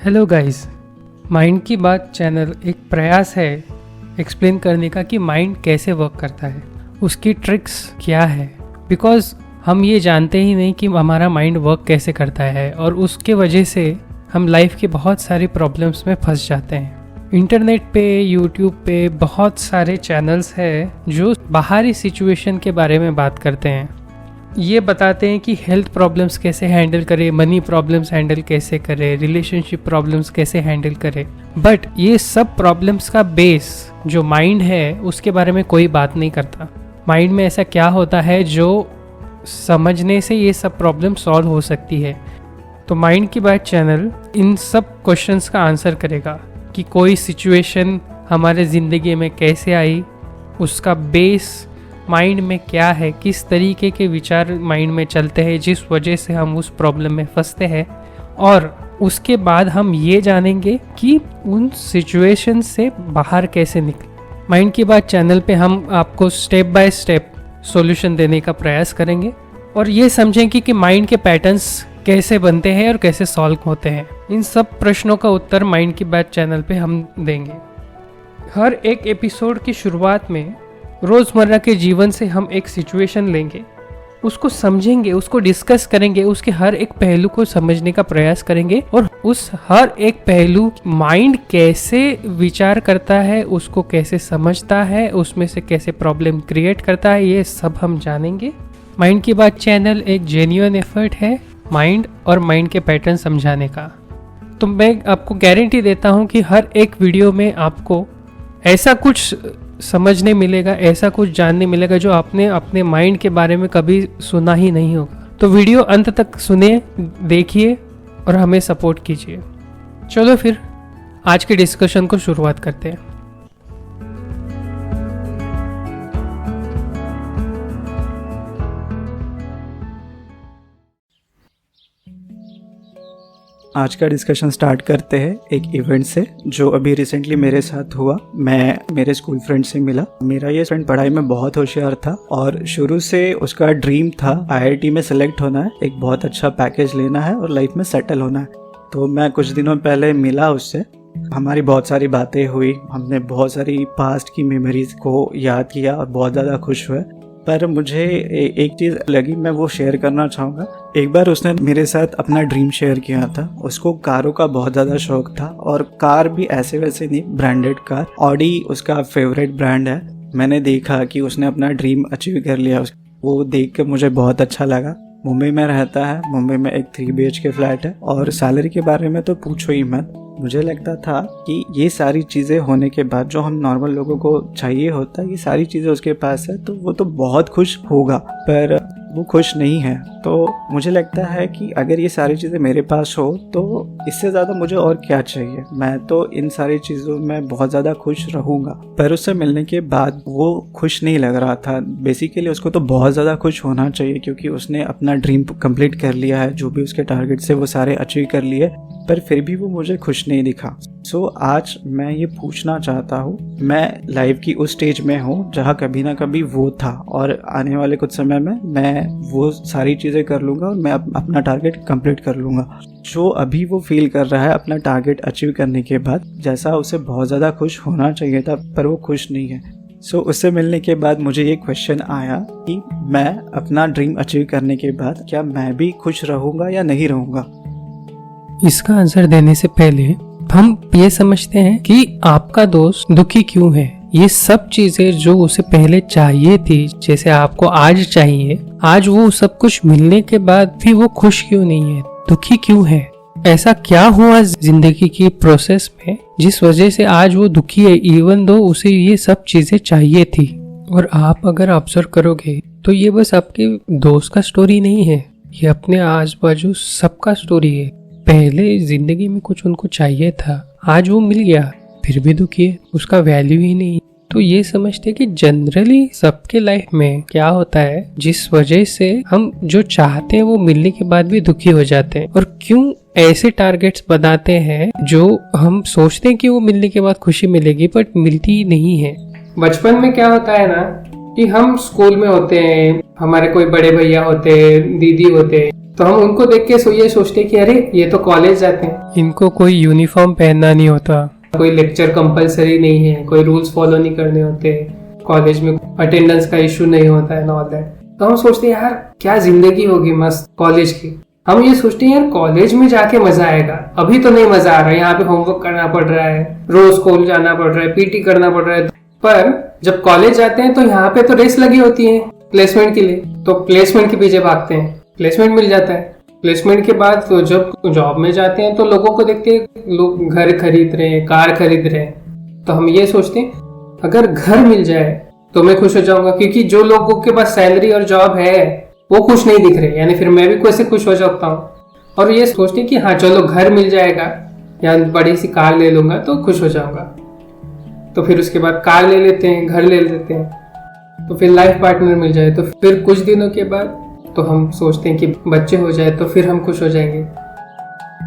Hello guys, mind की बात channel एक प्रयास है एक्सप्लेन करने का कि माइंड कैसे वर्क करता है, उसकी ट्रिक्स क्या है। बिकॉज हम ये जानते ही नहीं कि हमारा माइंड वर्क कैसे करता है और उसके वजह से हम लाइफ के बहुत सारी प्रॉब्लम्स में फंस जाते हैं। इंटरनेट पे, यूट्यूब पे बहुत सारे चैनल्स हैं जो बाहरी सिचुएशन के बारे में बात करते हैं। ये बताते हैं कि हेल्थ प्रॉब्लम्स कैसे हैंडल करें, मनी प्रॉब्लम्स हैंडल कैसे करें, रिलेशनशिप प्रॉब्लम्स कैसे हैंडल करें। बट ये सब प्रॉब्लम्स का बेस जो माइंड है उसके बारे में कोई बात नहीं करता। माइंड में ऐसा क्या होता है जो समझने से ये सब प्रॉब्लम सॉल्व हो सकती है। तो माइंड की बात चैनल इन सब क्वेश्चंस का आंसर करेगा कि कोई सिचुएशन हमारे ज़िंदगी में कैसे आई, उसका बेस माइंड में क्या है, किस तरीके के विचार माइंड में चलते हैं जिस वजह से हम उस प्रॉब्लम में फंसते हैं। और उसके बाद हम ये जानेंगे कि उन सिचुएशन से बाहर कैसे निकले। माइंड की बात चैनल पे हम आपको स्टेप बाय स्टेप सॉल्यूशन देने का प्रयास करेंगे और ये समझेंगे कि माइंड के पैटर्न्स कैसे बनते हैं और कैसे सॉल्व होते हैं। इन सब प्रश्नों का उत्तर माइंड की बात चैनल पे हम देंगे। हर एक एपिसोड की शुरुआत में रोज़मर्रा के जीवन से हम एक सिचुएशन लेंगे, उसको समझेंगे, उसको डिस्कस करेंगे, उसके हर एक पहलू को समझने का प्रयास करेंगे और उस हर एक पहलू माइंड कैसे विचार करता है, उसको कैसे समझता है, उसमें से कैसे प्रॉब्लम क्रिएट करता है, ये सब हम जानेंगे। माइंड की बात चैनल एक जेन्युइन एफर्ट है माइंड और माइंड के पैटर्न समझाने का। तो मैं आपको गारंटी देता हूँ कि हर एक वीडियो में आपको ऐसा कुछ समझने मिलेगा, ऐसा कुछ जानने मिलेगा जो आपने अपने माइंड के बारे में कभी सुना ही नहीं होगा। तो वीडियो अंत तक सुने, देखिए और हमें सपोर्ट कीजिए। चलो फिर आज के डिस्कशन को शुरुआत करते हैं। आज का डिस्कशन स्टार्ट करते हैं एक इवेंट से जो अभी रिसेंटली मेरे साथ हुआ। मैं मेरे स्कूल फ्रेंड से मिला। मेरा ये फ्रेंड पढ़ाई में बहुत होशियार था और शुरू से उसका ड्रीम था IIT में सेलेक्ट होना है, एक बहुत अच्छा पैकेज लेना है और लाइफ में सेटल होना है। तो मैं कुछ दिनों पहले मिला उससे, हमारी बहुत सारी बातें हुई, हमने बहुत सारी पास्ट की मेमोरीज को याद किया और बहुत ज़्यादा खुश हुए। पर मुझे एक चीज़ लगी, मैं वो शेयर करना चाहूँगा। एक बार उसने मेरे साथ अपना ड्रीम शेयर किया था। उसको कारों का बहुत ज़्यादा शौक था और कार भी ऐसे वैसे नहीं, ब्रांडेड कार। ऑडी उसका फेवरेट ब्रांड है। मैंने देखा कि उसने अपना ड्रीम अचीव कर लिया। वो देख के मुझे बहुत अच्छा लगा। मुंबई में रहता है, मुंबई में एक 3 BHK फ्लैट है और सैलरी के बारे में तो पूछो ही मत। मुझे लगता था कि ये सारी चीज़ें होने के बाद जो हम नॉर्मल लोगों को चाहिए होता है, ये सारी चीज़ें उसके पास है तो वो तो बहुत खुश होगा, पर वो खुश नहीं है। तो मुझे लगता है कि अगर ये सारी चीज़ें मेरे पास हो तो इससे ज़्यादा मुझे और क्या चाहिए। मैं तो इन सारी चीज़ों में बहुत ज़्यादा खुश रहूँगा। पर उससे मिलने के बाद वो खुश नहीं लग रहा था। बेसिकली उसको तो बहुत ज़्यादा खुश होना चाहिए क्योंकि उसने अपना ड्रीम कंप्लीट कर लिया है, जो भी उसके टारगेट से वो सारे अचीव कर लिए, पर फिर भी वो मुझे खुश नहीं दिखा। सो आज मैं ये पूछना चाहता हूँ, मैं लाइफ की उस स्टेज में हूँ जहाँ कभी ना कभी वो था और आने वाले कुछ समय में मैं वो सारी चीज़ें कर लूँगा और मैं अपना टारगेट कंप्लीट कर लूँगा। जो अभी वो फील कर रहा है अपना टारगेट अचीव करने के बाद, जैसा उसे बहुत ज़्यादा खुश होना चाहिए था, पर वो खुश नहीं है। सो उससे मिलने के बाद मुझे ये क्वेश्चन आया कि मैं अपना ड्रीम अचीव करने के बाद क्या मैं भी खुश रहूँगा या नहीं रहूँगा। इसका आंसर देने से पहले हम ये समझते हैं कि आपका दोस्त दुखी क्यों है। ये सब चीजें जो उसे पहले चाहिए थी, जैसे आपको आज चाहिए, आज वो सब कुछ मिलने के बाद भी वो खुश क्यों नहीं है, दुखी क्यों है। ऐसा क्या हुआ जिंदगी की प्रोसेस में जिस वजह से आज वो दुखी है, इवन दो उसे ये सब चीजें चाहिए थी। और आप अगर ऑब्जर्व करोगे तो ये बस आपके दोस्त का स्टोरी नहीं है, ये अपने आस बाजू सबका स्टोरी है। पहले जिंदगी में कुछ उनको चाहिए था, आज वो मिल गया, फिर भी दुखी है, उसका वैल्यू ही नहीं। तो ये समझते कि जनरली सबके लाइफ में क्या होता है जिस वजह से हम जो चाहते हैं वो मिलने के बाद भी दुखी हो जाते हैं। और क्यों ऐसे टारगेट्स बनाते हैं जो हम सोचते हैं कि वो मिलने के बाद खुशी मिलेगी, बट मिलती ही नहीं है। बचपन में क्या होता है ना कि हम स्कूल में होते हैं, हमारे कोई बड़े भैया होते हैं, दीदी होते हैं, तो हम उनको देख के ये सोचते हैं कि अरे ये तो कॉलेज जाते हैं, इनको कोई यूनिफॉर्म पहनना नहीं होता, कोई लेक्चर कंपलसरी नहीं है, कोई रूल्स फॉलो नहीं करने होते, कॉलेज में अटेंडेंस का इशू नहीं होता है, ऑल दैट। तो हम सोचते हैं यार क्या जिंदगी होगी मस्त कॉलेज की। हम ये सोचते हैं यार कॉलेज में जाके मजा आएगा, अभी तो नहीं मजा आ रहा है, यहाँ पे होमवर्क करना पड़ रहा है, रोज स्कूल जाना पड़ रहा है, पीटी करना पड़ रहा है। पर जब कॉलेज जाते हैं तो यहाँ पे तो रेस लगी होती है प्लेसमेंट के लिए, तो प्लेसमेंट के पीछे भागते हैं, प्लेसमेंट मिल जाता है। प्लेसमेंट के बाद तो जब जॉब में जाते हैं तो लोगों को देखते हैं लोग घर खरीद रहे हैं, कार खरीद रहे हैं, तो हम ये सोचते हैं अगर घर मिल जाए तो मैं खुश हो जाऊंगा, क्योंकि जो लोगों के पास सैलरी और जॉब है वो खुश नहीं दिख रहे, यानी फिर मैं भी कैसे खुश हो सकता हूँ। और ये सोचते हैं कि हाँ चलो घर मिल जाएगा या बड़ी सी कार ले लूंगा तो खुश हो जाऊंगा। तो फिर उसके बाद कार ले लेते हैं, घर ले लेते हैं, तो फिर लाइफ पार्टनर मिल जाए, तो फिर कुछ दिनों के बाद तो हम सोचते हैं कि बच्चे हो जाए तो फिर हम खुश हो जाएंगे।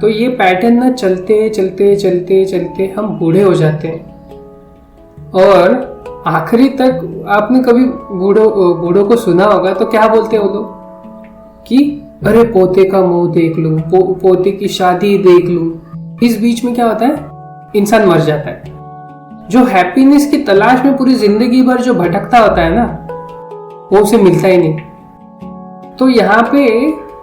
तो ये पैटर्न ना चलते चलते चलते चलते हम बूढ़े हो जाते हैं। और आखिरी तक आपने कभी बूढ़ों को सुना होगा तो क्या बोलते हैं वो लोग कि अरे पोते का मुंह देख लूं, पोते की शादी देख लूं। इस बीच में क्या होता है, इंसान मर जाता है। जो हैप्पीनेस की तलाश में पूरी जिंदगी भर जो भटकता होता है ना, वो उसे मिलता ही नहीं। तो यहाँ पे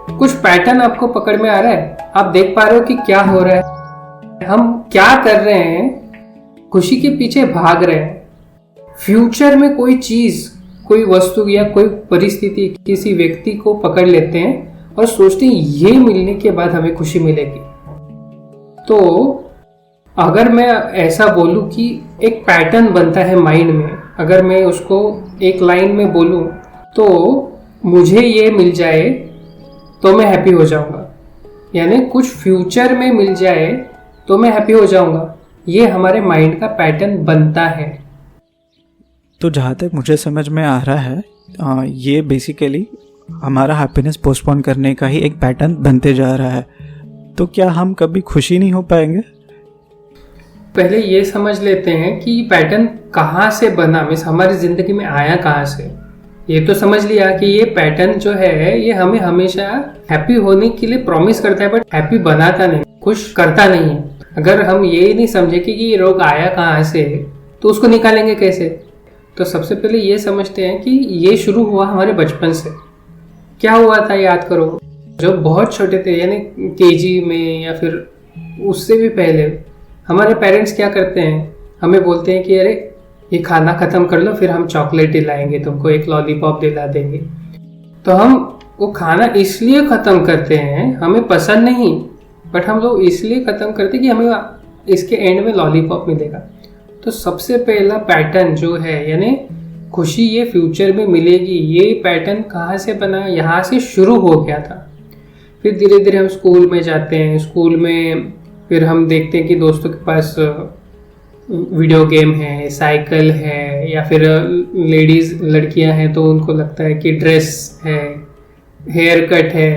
कुछ पैटर्न आपको पकड़ में आ रहा है, आप देख पा रहे हो कि क्या हो रहा है, हम क्या कर रहे हैं, खुशी के पीछे भाग रहे हैं। फ्यूचर में कोई चीज, कोई वस्तु या कोई परिस्थिति, किसी व्यक्ति को पकड़ लेते हैं और सोचते हैं ये मिलने के बाद हमें खुशी मिलेगी। तो अगर मैं ऐसा बोलूं कि एक पैटर्न बनता है माइंड में, अगर मैं उसको एक लाइन में बोलूं तो मुझे ये मिल जाए तो मैं हैप्पी हो जाऊंगा, यानी कुछ फ्यूचर में मिल जाए तो मैं हैप्पी हो जाऊंगा। ये हमारे माइंड का पैटर्न बनता है। तो जहाँ तक मुझे समझ में आ रहा है ये बेसिकली हमारा हैप्पीनेस पोस्टपोन करने का ही एक पैटर्न बनते जा रहा है। तो क्या हम कभी खुशी नहीं हो पाएंगे? पहले ये समझ लेते हैं कि पैटर्न कहाँ से बना, मीन्स हमारी जिंदगी में आया कहाँ से। ये तो समझ लिया कि ये पैटर्न जो है ये हमें हमेशा हैप्पी होने के लिए प्रॉमिस करता है, बट हैप्पी बनाता नहीं, खुश करता नहीं है। अगर हम ये नहीं समझे कि ये रोग आया कहाँ से तो उसको निकालेंगे कैसे। तो सबसे पहले ये समझते हैं कि ये शुरू हुआ हमारे बचपन से। क्या हुआ था याद करो, जब बहुत छोटे थे, यानी केजी में या फिर उससे भी पहले, हमारे पेरेंट्स क्या करते हैं, हमें बोलते हैं कि अरे ये खाना खत्म कर लो फिर हम चॉकलेट दिलाएंगे तुमको, एक लॉलीपॉप दिला देंगे। तो हम वो खाना इसलिए खत्म करते हैं, हमें पसंद नहीं, बट हम लोग इसलिए खत्म करते कि हमें इसके एंड में लॉलीपॉप मिलेगा। तो सबसे पहला पैटर्न जो है, यानी खुशी ये फ्यूचर में मिलेगी, ये पैटर्न कहाँ से बना, यहाँ से शुरू हो गया था। फिर धीरे धीरे हम स्कूल में जाते हैं, स्कूल में फिर हम देखते हैं कि दोस्तों के पास वीडियो गेम है, साइकिल है, या फिर लेडीज लड़कियां हैं तो उनको लगता है कि ड्रेस है, हेयर कट है।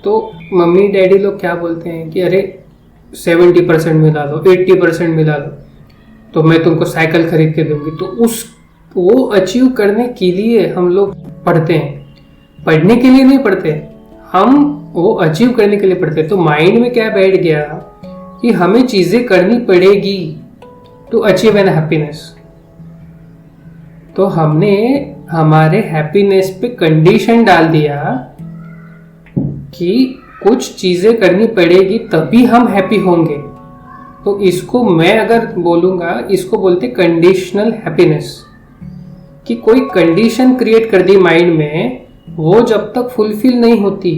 तो मम्मी डैडी लोग क्या बोलते हैं कि अरे 70% मिला दो, 80% मिला दो तो मैं तुमको साइकिल खरीद के दूंगी। तो वो अचीव करने के लिए हम लोग पढ़ते हैं, पढ़ने के लिए नहीं पढ़ते, हम वो अचीव करने के लिए पढ़ते। तो माइंड में क्या बैठ गया कि हमें चीजें करनी पड़ेगी टू अचीव एन हैप्पीनेस। तो हमने हमारे हैप्पीनेस पे कंडीशन डाल दिया कि कुछ चीजें करनी पड़ेगी तभी हम हैप्पी होंगे। तो इसको मैं अगर बोलूंगा, इसको बोलते कंडीशनल हैप्पीनेस, कि कोई कंडीशन क्रिएट कर दी माइंड में, वो जब तक फुलफिल नहीं होती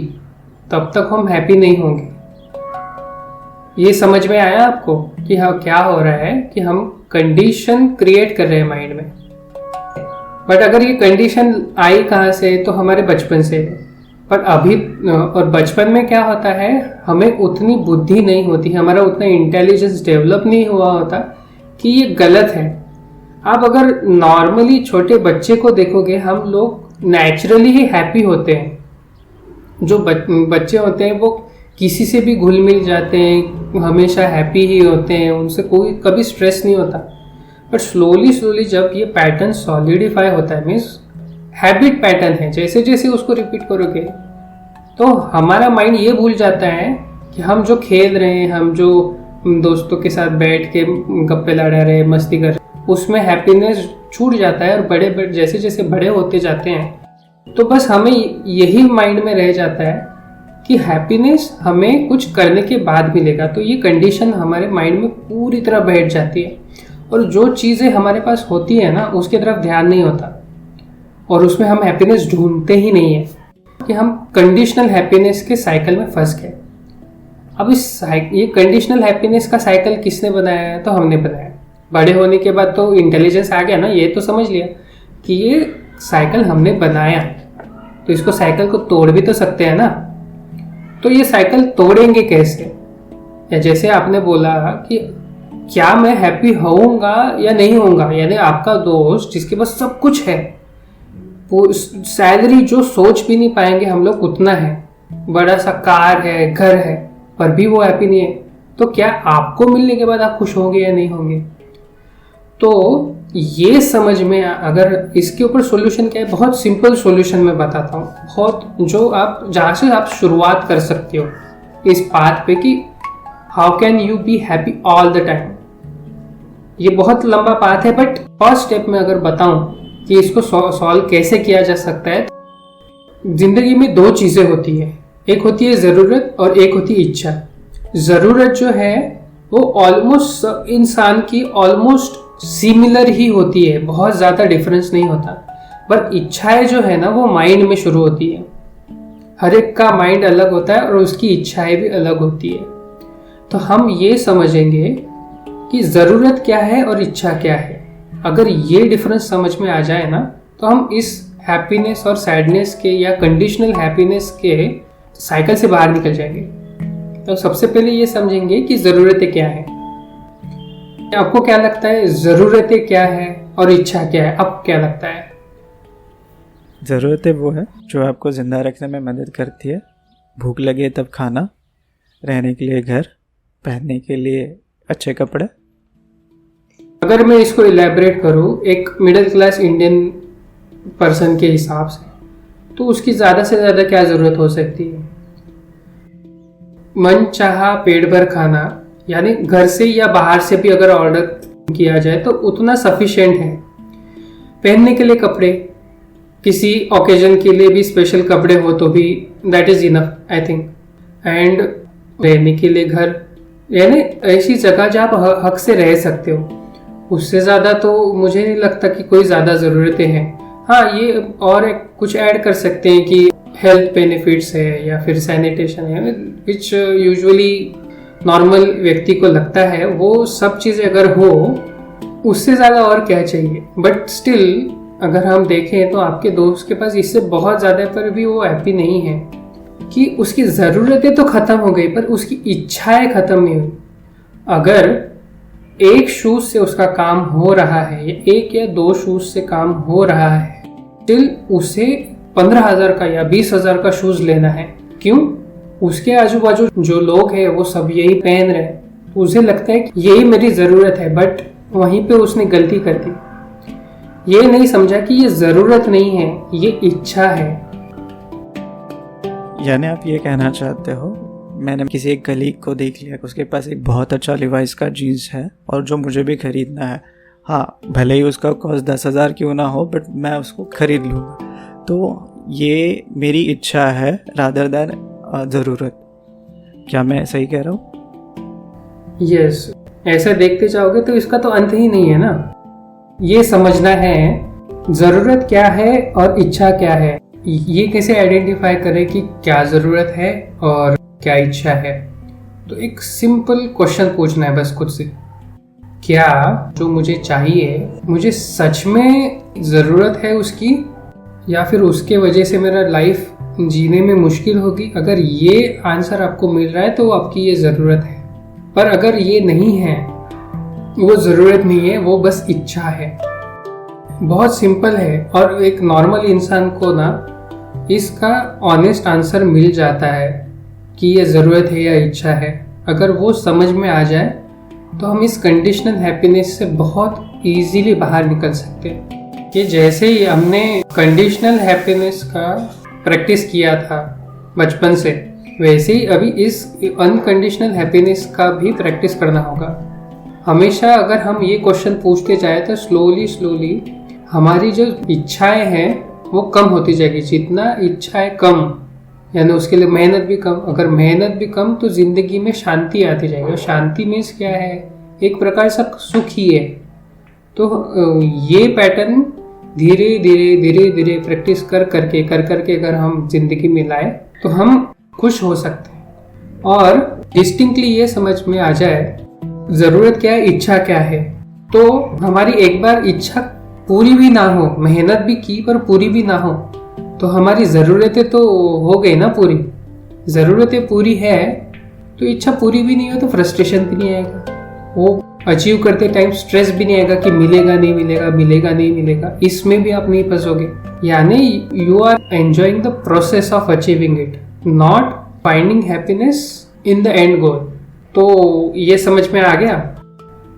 तब तक हम हैप्पी नहीं होंगे। ये समझ में आया आपको कि हाँ क्या हो रहा है, कि हम कंडीशन क्रिएट कर रहे हैं माइंड में। बट अगर ये कंडीशन आई कहाँ से, तो हमारे बचपन से। पर अभी और बचपन में क्या होता है, हमें उतनी बुद्धि नहीं होती, हमारा उतना इंटेलिजेंस डेवलप नहीं हुआ होता कि ये गलत है। आप अगर नॉर्मली छोटे बच्चे को देखोगे, हम लोग नेचुरली ही हैप्पी होते हैं। जो बच्चे होते हैं वो किसी से भी घुल मिल जाते हैं, हमेशा हैप्पी ही होते हैं, उनसे कोई कभी स्ट्रेस नहीं होता। बट स्लोली जब ये पैटर्न सॉलिडिफाई होता है, मीन्स हैबिट पैटर्न है, जैसे जैसे उसको रिपीट करोगे तो हमारा माइंड ये भूल जाता है कि हम जो खेल रहे हैं, हम जो दोस्तों के साथ बैठ के गप्पे लड़ा रहे, मस्ती कर रहे, उसमें हैप्पीनेस छूट जाता है। और बड़े जैसे जैसे बड़े होते जाते हैं तो बस हमें यही माइंड में रह जाता है कि हैप्पीनेस हमें कुछ करने के बाद मिलेगा। तो ये कंडीशन हमारे माइंड में पूरी तरह बैठ जाती है और जो चीज़ें हमारे पास होती है ना, उसकी तरफ ध्यान नहीं होता और उसमें हम हैप्पीनेस ढूंढते ही नहीं है कि हम कंडीशनल हैप्पीनेस के साइकिल में फंस गए। अब ये कंडीशनल हैप्पीनेस का साइकिल किसने बनाया है? तो हमने बनाया। बड़े होने के बाद तो इंटेलिजेंस आ गया ना, ये तो समझ लिया कि ये साइकिल हमने बनाया, तो इसको साइकिल को तोड़ भी तो सकते हैं ना। तो ये साइकिल तोड़ेंगे कैसे? या जैसे आपने बोला कि क्या मैं हैप्पी होऊंगा या नहीं होऊंगा, यानी आपका दोस्त जिसके पास सब कुछ है, वो सैलरी जो सोच भी नहीं पाएंगे हम लोग उतना है, बड़ा सा कार है, घर है, पर भी वो हैप्पी नहीं है, तो क्या आपको मिलने के बाद आप खुश होंगे या नहीं होंगे? तो ये समझ में अगर इसके ऊपर सॉल्यूशन क्या है, बहुत सिंपल सॉल्यूशन मैं बताता हूँ, बहुत जो आप जहाँ से आप शुरुआत कर सकते हो इस पाथ पे कि how can you be happy all the time. ये बहुत लंबा पाथ है, बट फर्स्ट स्टेप में अगर बताऊं कि इसको सॉल्व कैसे किया जा सकता है, जिंदगी में दो चीजें होती है, एक होती है जरूरत और एक होती है इच्छा। जरूरत जो है वो ऑलमोस्ट इंसान की ऑलमोस्ट सिमिलर ही होती है, बहुत ज्यादा डिफरेंस नहीं होता, पर इच्छाएं जो है ना वो माइंड में शुरू होती है। हर एक का माइंड अलग होता है और उसकी इच्छाएं भी अलग होती है। तो हम ये समझेंगे कि जरूरत क्या है और इच्छा क्या है। अगर ये डिफरेंस समझ में आ जाए ना, तो हम इस हैप्पीनेस और सैडनेस के या कंडीशनल हैप्पीनेस के साइकिल से बाहर निकल जाएंगे। तो सबसे पहले ये समझेंगे कि जरूरतें क्या है। आपको क्या लगता है जरूरतें क्या है और इच्छा क्या है? अब क्या लगता है? ज़रूरतें वो है जो आपको ज़िंदा रखने में मदद करती है। भूख लगे तब खाना, रहने के लिए घर, पहनने के लिए अच्छे कपड़े। अगर मैं इसको इलेबरेट करूँ एक मिडिल क्लास इंडियन पर्सन के हिसाब से, तो उसकी ज़्यादा से ज़्यादा क्या ज़रूरत हो सकती है? मन चाहा पेट भर खाना, यानी घर से या बाहर से भी अगर ऑर्डर किया जाए तो उतना सफिशिएंट है। पहनने के लिए कपड़े, किसी ओकेजन के लिए भी स्पेशल कपड़े हो तो भी that is enough I think. And रहने के लिए घर, यानी ऐसी जगह जहाँ आप हक से रह सकते हो। उससे ज़्यादा तो मुझे नहीं लगता कि कोई ज़्यादा ज़रूरतें हैं। हाँ, ये और कुछ ऐड कर सकते हैं कि हेल्थ बेनिफिट्स है या फिर सैनिटेशन है, विच यूजुअली नॉर्मल व्यक्ति को लगता है। वो सब चीज़ें अगर हो, उससे ज़्यादा और क्या चाहिए? बट स्टिल अगर हम देखें तो आपके दोस्त के पास इससे बहुत ज़्यादा पर भी वो हैप्पी नहीं है कि उसकी ज़रूरतें तो ख़त्म हो गई पर उसकी इच्छाएं ख़त्म नहीं हुई। अगर एक शूज से उसका काम हो रहा है या एक या दो शूज से काम हो रहा है, स्टिल उसे 15,000 का या 20,000 का शूज लेना है। क्यों? उसके आजू बाजू जो लोग हैं वो सब यही पहन रहे हैं, उसे लगता है कि यही मेरी ज़रूरत है। बट वहीं पे उसने गलती कर दी, ये नहीं समझा कि ये ज़रूरत नहीं है, ये इच्छा है। यानी आप ये कहना चाहते हो, मैंने किसी एक कलीग को देख लिया, उसके पास एक बहुत अच्छा लिवाइस का जीन्स है और जो मुझे भी खरीदना है, हाँ भले ही उसका कॉस्ट 10,000 क्यों ना हो, बट मैं उसको खरीद लूँगा। तो ये मेरी इच्छा है रादर दैन ज़रूरत। क्या मैं सही कह रहा हूँ? यस, ऐसा देखते जाओगे तो इसका तो अंत ही नहीं है ना। ये समझना है ज़रूरत क्या है और इच्छा क्या है। ये कैसे आइडेंटिफाई करें कि क्या ज़रूरत है और क्या इच्छा है? तो एक सिंपल क्वेश्चन पूछना है बस खुद से, क्या जो मुझे चाहिए मुझे सच में ज़रूरत है उसकी, या फिर उसके वजह से मेरा लाइफ जीने में मुश्किल होगी? अगर ये आंसर आपको मिल रहा है तो आपकी ये ज़रूरत है। पर अगर ये नहीं है, वो ज़रूरत नहीं है, वो बस इच्छा है। बहुत सिंपल है और एक नॉर्मल इंसान को ना इसका ऑनेस्ट आंसर मिल जाता है कि ये ज़रूरत है या इच्छा है। अगर वो समझ में आ जाए तो हम इस कंडीशनल हैप्पीनेस से बहुत इजीली बाहर निकल सकते हैं। कि जैसे ही हमने कंडीशनल हैप्पीनेस का प्रैक्टिस किया था बचपन से, वैसे ही अभी इस अनकंडीशनल हैप्पीनेस का भी प्रैक्टिस करना होगा। हमेशा अगर हम ये क्वेश्चन पूछते जाए तो स्लोली हमारी जो इच्छाएं हैं वो कम होती जाएगी। जितना इच्छाएं कम, यानी उसके लिए मेहनत भी कम। अगर मेहनत भी कम तो जिंदगी में शांति आती जाएगी। शांति मीन्स क्या है? एक प्रकार से सुख ही है। तो ये पैटर्न धीरे धीरे प्रैक्टिस कर करके अगर हम जिंदगी में लाए तो हम खुश हो सकते हैं। और डिस्टिंक्टली ये समझ में आ जाए जरूरत क्या है, इच्छा क्या है। तो हमारी एक बार इच्छा पूरी भी ना हो, मेहनत भी की पर पूरी भी ना हो, तो हमारी जरूरतें तो हो गई ना पूरी। जरूरतें पूरी है तो इच्छा पूरी भी नहीं हो तो फ्रस्ट्रेशन भी नहीं आएगा। वो अचीव करते टाइम स्ट्रेस भी नहीं आएगा कि मिलेगा नहीं मिलेगा। इसमें भी आप नहीं फंसोगे। यानी you are enjoying the process of achieving it, not finding happiness in the end goal. तो ये समझ में आ गया।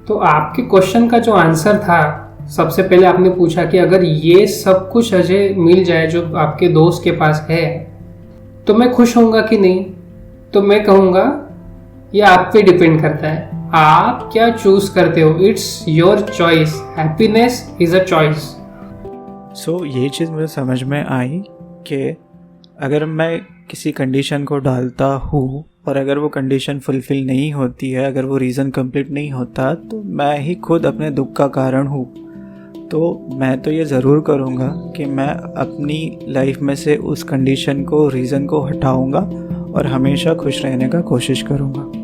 तो आपके क्वेश्चन का जो आंसर था, सबसे पहले आपने पूछा कि अगर ये सब कुछ अजय मिल जाए जो आपके दोस्त के पास है तो मैं खुश होऊंगा कि नहीं। तो मैं कहूंगा ये आप पे डिपेंड करता है, आप क्या चूज करते हो। It's your choice. Happiness is a choice. So ये चीज़ मुझे समझ में आई कि अगर मैं किसी कंडीशन को डालता हूँ और अगर वो कंडीशन फुलफिल नहीं होती है, अगर वो रीज़न कंप्लीट नहीं होता, तो मैं ही खुद अपने दुख का कारण हूँ। तो मैं तो ये ज़रूर करूँगा कि मैं अपनी लाइफ में से उस कंडीशन को, रीज़न को हटाऊँगा और हमेशा खुश रहने का कोशिश करूँगा।